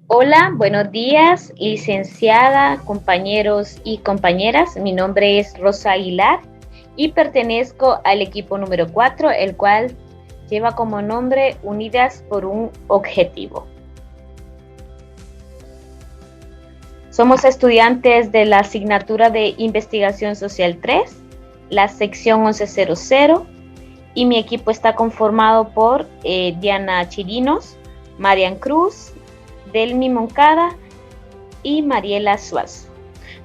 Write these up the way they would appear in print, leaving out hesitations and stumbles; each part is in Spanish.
Hola, buenos días, licenciada, compañeros y compañeras. Mi nombre es Rosa Aguilar y pertenezco al equipo número 4, el cual lleva como nombre Unidas por un Objetivo. Somos estudiantes de la asignatura de Investigación Social 3, la sección 1100, y mi equipo está conformado por Diana Chirinos, Marian Cruz, Delmi Moncada y Mariela Suazo.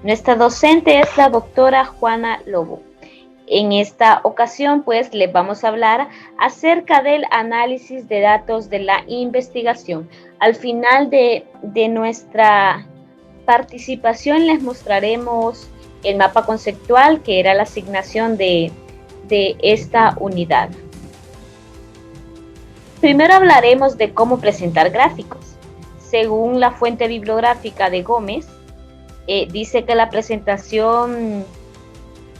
Nuestra docente es la doctora Juana Lobo. En esta ocasión, pues, les vamos a hablar acerca del análisis de datos de la investigación. Al final de nuestra participación les mostraremos el mapa conceptual, que era la asignación de esta unidad. Primero hablaremos de cómo presentar gráficos. Según la fuente bibliográfica de Gómez, dice que la presentación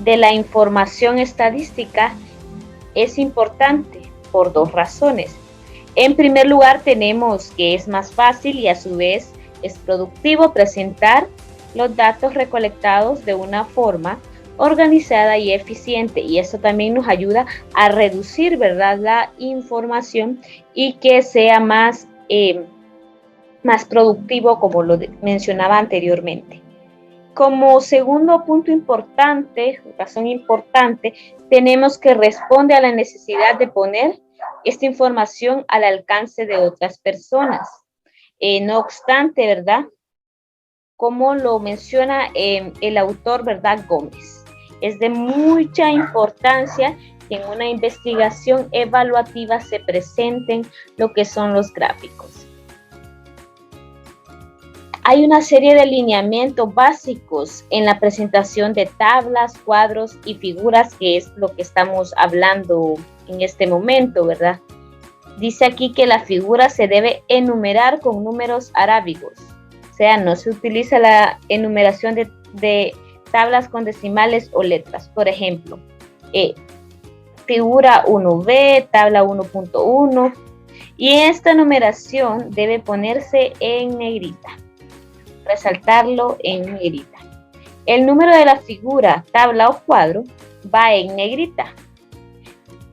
de la información estadística es importante por dos razones. En primer lugar, tenemos que es más fácil y a su vez es productivo presentar los datos recolectados de una forma organizada y eficiente, y eso también nos ayuda a reducir, ¿verdad?, la información y que sea más productivo, como lo mencionaba anteriormente. Como segundo punto importante, razón importante, tenemos que responder a la necesidad de poner esta información al alcance de otras personas. No obstante, ¿verdad?, como lo menciona el autor, ¿verdad?, Gómez, es de mucha importancia que en una investigación evaluativa se presenten lo que son los gráficos. Hay una serie de lineamientos básicos en la presentación de tablas, cuadros y figuras, que es lo que estamos hablando en este momento, ¿verdad? Dice aquí que la figura se debe enumerar con números arábigos. O sea, no se utiliza la enumeración de tablas con decimales o letras. Por ejemplo, figura 1B, tabla 1.1, y esta numeración debe ponerse en negrita, resaltarlo en negrita. El número de la figura, tabla o cuadro va en negrita,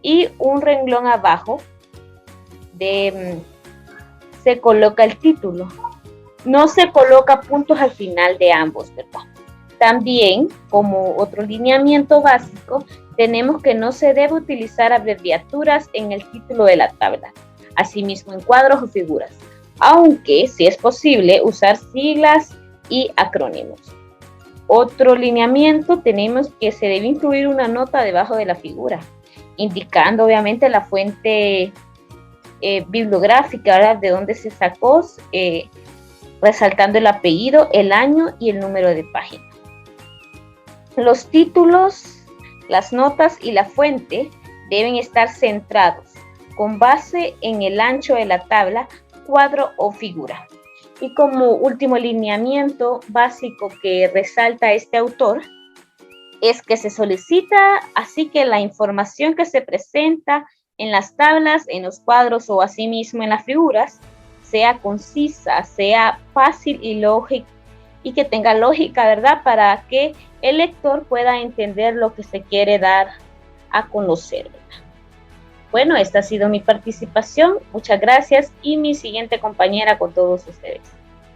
y un renglón abajo se coloca el título. No se coloca puntos al final de ambos, ¿verdad? También, como otro lineamiento básico, tenemos que no se debe utilizar abreviaturas en el título de la tabla, asimismo en cuadros o figuras, aunque si es posible usar siglas y acrónimos. Otro lineamiento, tenemos que se debe incluir una nota debajo de la figura, indicando obviamente la fuente bibliográfica, ¿verdad?, de dónde se sacó, resaltando el apellido, el año y el número de página. Los títulos, las notas y la fuente deben estar centrados con base en el ancho de la tabla, cuadro o figura. Y como último lineamiento básico que resalta este autor, es que se solicita así que la información que se presenta en las tablas, en los cuadros o asimismo en las figuras sea concisa, sea fácil y lógica, y que tenga lógica, ¿verdad?, para que el lector pueda entender lo que se quiere dar a conocer, ¿verdad? Bueno, esta ha sido mi participación. Muchas gracias, y mi siguiente compañera con todos ustedes.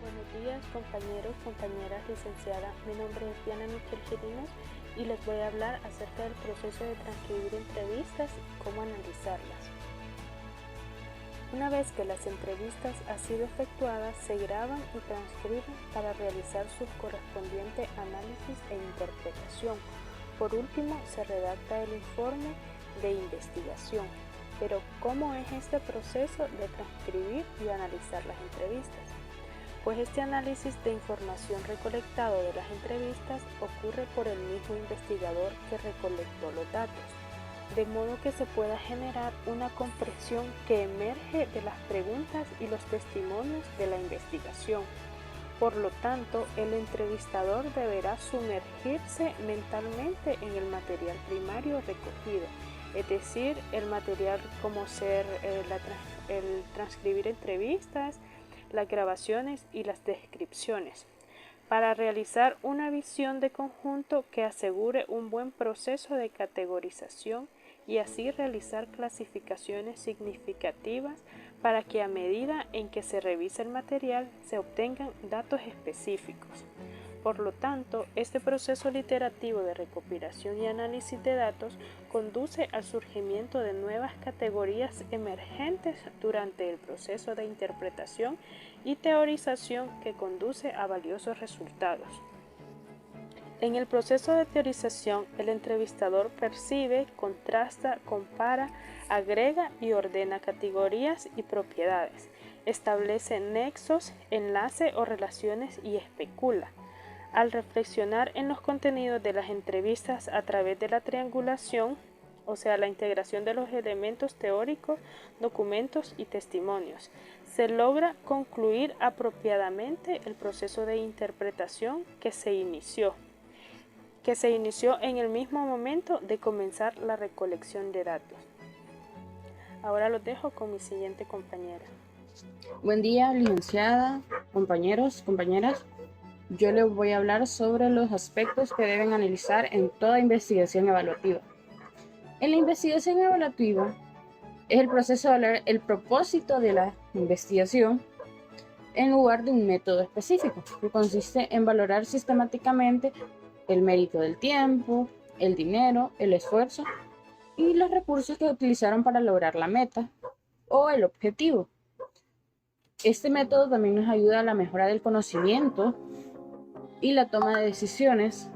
Buenos días, compañeros, compañeras, licenciada. Mi nombre es Diana Chirinos y les voy a hablar acerca del proceso de transcribir entrevistas y cómo analizarlas. Una vez que las entrevistas han sido efectuadas, se graban y transcriben para realizar su correspondiente análisis e interpretación. Por último, se redacta el informe de investigación. Pero, ¿cómo es este proceso de transcribir y analizar las entrevistas? Pues este análisis de información recolectado de las entrevistas ocurre por el mismo investigador que recolectó los datos, de modo que se pueda generar una comprensión que emerge de las preguntas y los testimonios de la investigación. Por lo tanto, el entrevistador deberá sumergirse mentalmente en el material primario recogido, es decir, el material como ser el transcribir entrevistas, las grabaciones y las descripciones, para realizar una visión de conjunto que asegure un buen proceso de categorización y así realizar clasificaciones significativas para que a medida en que se revisa el material se obtengan datos específicos. Por lo tanto, este proceso literativo de recopilación y análisis de datos conduce al surgimiento de nuevas categorías emergentes durante el proceso de interpretación y teorización que conduce a valiosos resultados. En el proceso de teorización, el entrevistador percibe, contrasta, compara, agrega y ordena categorías y propiedades, establece nexos, enlace o relaciones y especula. Al reflexionar en los contenidos de las entrevistas a través de la triangulación, o sea, la integración de los elementos teóricos, documentos y testimonios, se logra concluir apropiadamente el proceso de interpretación que se inició en el mismo momento de comenzar la recolección de datos. Ahora los dejo con mi siguiente compañera. Buen día, licenciada, compañeros, compañeras. Yo les voy a hablar sobre los aspectos que deben analizar en toda investigación evaluativa. En la investigación evaluativa es el proceso de hablar el propósito de la investigación en lugar de un método específico, que consiste en valorar sistemáticamente el mérito del tiempo, el dinero, el esfuerzo y los recursos que utilizaron para lograr la meta o el objetivo. Este método también nos ayuda a la mejora del conocimiento y la toma de decisiones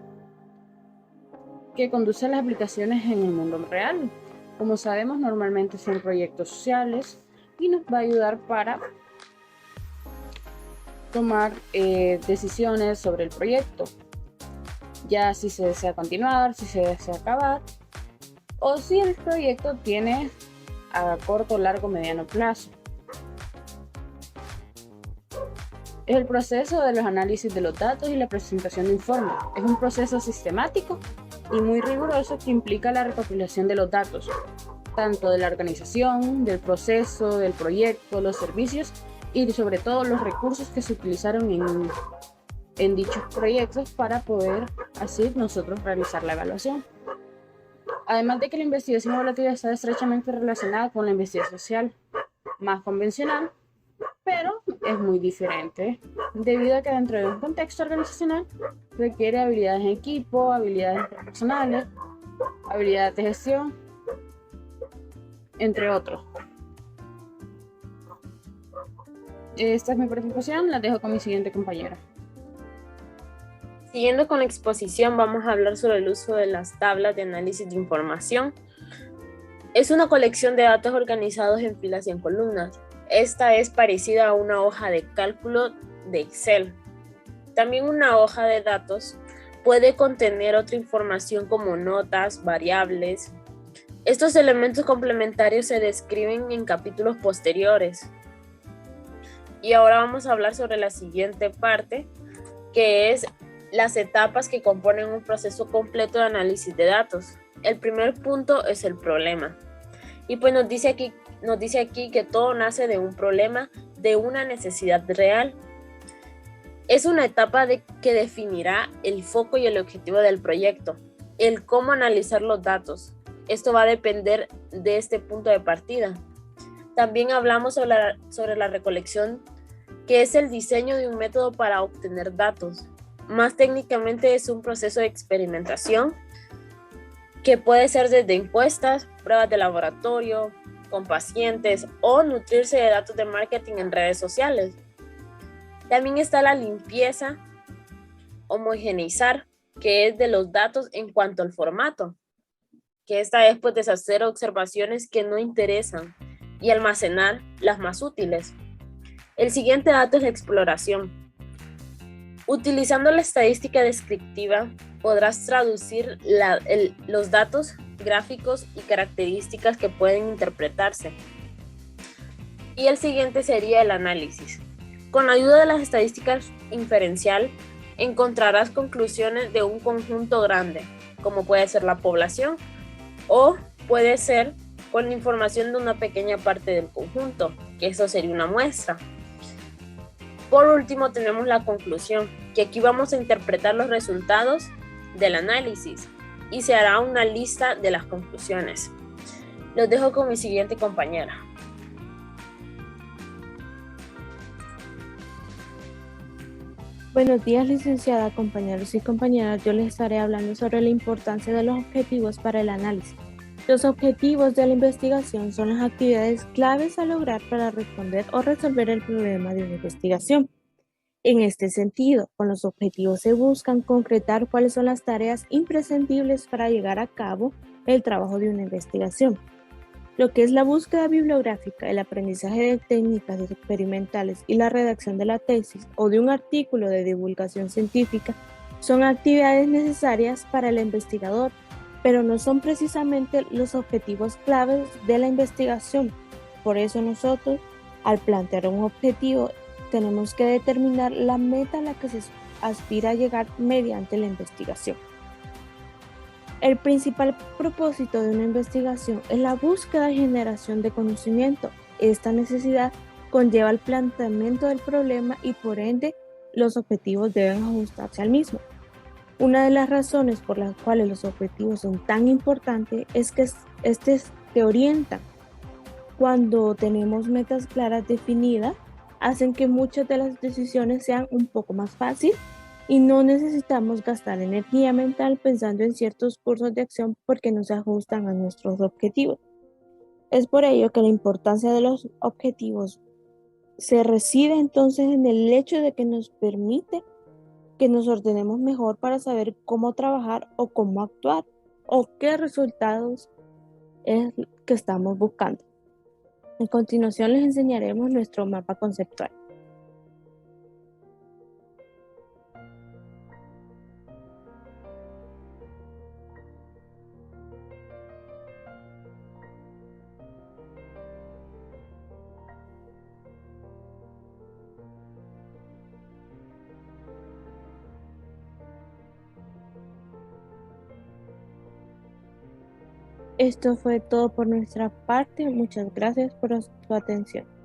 que conduce a las aplicaciones en el mundo real. Como sabemos, normalmente son proyectos sociales y nos va a ayudar para tomar decisiones sobre el proyecto, ya si se desea continuar, si se desea acabar, o si el proyecto tiene a corto, largo, mediano plazo. Es el proceso de los análisis de los datos y la presentación de informes. Es un proceso sistemático y muy riguroso que implica la recopilación de los datos, tanto de la organización, del proceso, del proyecto, los servicios y sobre todo los recursos que se utilizaron en dichos proyectos para poder así nosotros realizar la evaluación. Además de que la investigación evaluativa está estrechamente relacionada con la investigación social más convencional, pero es muy diferente, debido a que dentro de un contexto organizacional requiere habilidades en equipo, habilidades interpersonales, habilidades de gestión, entre otros. Esta es mi presentación, la dejo con mi siguiente compañera. Siguiendo con la exposición, vamos a hablar sobre el uso de las tablas de análisis de información. Es una colección de datos organizados en filas y en columnas. Esta es parecida a una hoja de cálculo de Excel. También una hoja de datos puede contener otra información como notas, variables. Estos elementos complementarios se describen en capítulos posteriores. Y ahora vamos a hablar sobre la siguiente parte, que es las etapas que componen un proceso completo de análisis de datos. El primer punto es el problema. Y pues nos dice aquí que todo nace de un problema, de una necesidad real. Es una etapa que definirá el foco y el objetivo del proyecto, el cómo analizar los datos. Esto va a depender de este punto de partida. También hablamos sobre la recolección, que es el diseño de un método para obtener datos. Más técnicamente es un proceso de experimentación que puede ser desde encuestas, pruebas de laboratorio, con pacientes o nutrirse de datos de marketing en redes sociales. También está la limpieza, homogeneizar, que es de los datos en cuanto al formato, que esta es pues deshacer observaciones que no interesan y almacenar las más útiles. El siguiente dato es la exploración. Utilizando la estadística descriptiva, podrás traducir los datos gráficos y características que pueden interpretarse. Y el siguiente sería el análisis. Con ayuda de las estadísticas inferencial, encontrarás conclusiones de un conjunto grande, como puede ser la población, o puede ser con la información de una pequeña parte del conjunto, que eso sería una muestra. Por último, tenemos la conclusión, que aquí vamos a interpretar los resultados del análisis y se hará una lista de las conclusiones. Los dejo con mi siguiente compañera. Buenos días, licenciada, compañeros y compañeras. Yo les estaré hablando sobre la importancia de los objetivos para el análisis. Los objetivos de la investigación son las actividades claves a lograr para responder o resolver el problema de una investigación. En este sentido, con los objetivos se buscan concretar cuáles son las tareas imprescindibles para llevar a cabo el trabajo de una investigación. Lo que es la búsqueda bibliográfica, el aprendizaje de técnicas experimentales y la redacción de la tesis o de un artículo de divulgación científica son actividades necesarias para el investigador, pero no son precisamente los objetivos claves de la investigación. Por eso nosotros, al plantear un objetivo, tenemos que determinar la meta a la que se aspira a llegar mediante la investigación. El principal propósito de una investigación es la búsqueda y generación de conocimiento. Esta necesidad conlleva el planteamiento del problema y por ende los objetivos deben ajustarse al mismo. Una de las razones por las cuales los objetivos son tan importantes es que estos te orientan. Cuando tenemos metas claras definidas, hacen que muchas de las decisiones sean un poco más fáciles y no necesitamos gastar energía mental pensando en ciertos cursos de acción porque no se ajustan a nuestros objetivos. Es por ello que la importancia de los objetivos se reside entonces en el hecho de que nos permite que nos ordenemos mejor para saber cómo trabajar o cómo actuar o qué resultados es que estamos buscando. A continuación les enseñaremos nuestro mapa conceptual. Esto fue todo por nuestra parte. Muchas gracias por su atención.